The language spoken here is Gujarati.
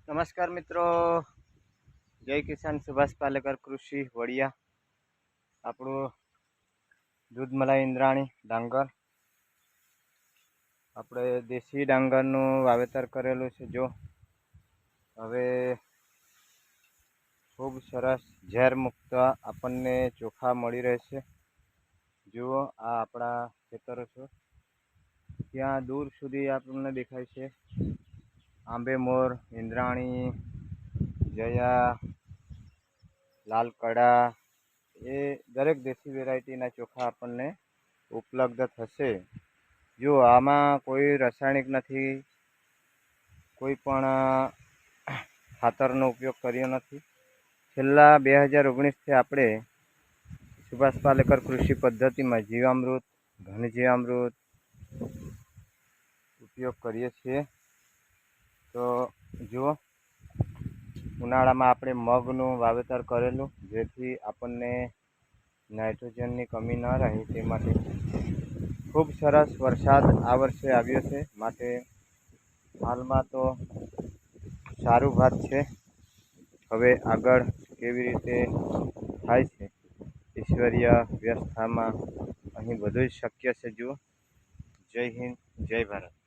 નમસ્કાર મિત્રો, જય કિસાન સુભાષ પાલેકર કૃષિ વડિયા. આપણું દૂધ મલાઈ ઇન્દ્રાણી ડાંગર, આપણે દેશી ડાંગરનું વાવેતર કરેલું છે. જો હવે ખૂબ સરસ ઝેર મુક્ત આપણને ચોખા મળી રહેશે. જુઓ, આ આપણા ખેતરો છે. ત્યાં દૂર સુધી આપણને દેખાય છે આંબે મોર, ઇન્દ્રાણી, જયા, લાલ કડા, એ દરેક દેશી વેરાયટીના ચોખા આપણને ઉપલબ્ધ થશે. જો આમાં કોઈ રાસાયણિક નથી, કોઈ પણ ખાતરનો ઉપયોગ કર્યો નથી. છેલ્લા 2019થી આપણે સુભાષ પાલેકર કૃષિ પદ્ધતિમાં જીવામૃત, ઘન જીવામૃત ઉપયોગ કરીએ છીએ. તો જુઓ, ઉનાળામાં આપણે મગનું વાવેતર કરેલું, જેથી આપણને નાઇટ્રોજનની કમી ન રહે તે માટે. ખૂબ સરસ વરસાદ આ વર્ષે આવ્યો છે, માટે હાલમાં તો સારું ભાત છે. હવે આગળ કેવી રીતે થાય છે, ઈશ્વરીય વ્યવસ્થામાં અહીં બધું જ શક્ય છે. જુઓ, જય હિન્દ, જય ભારત.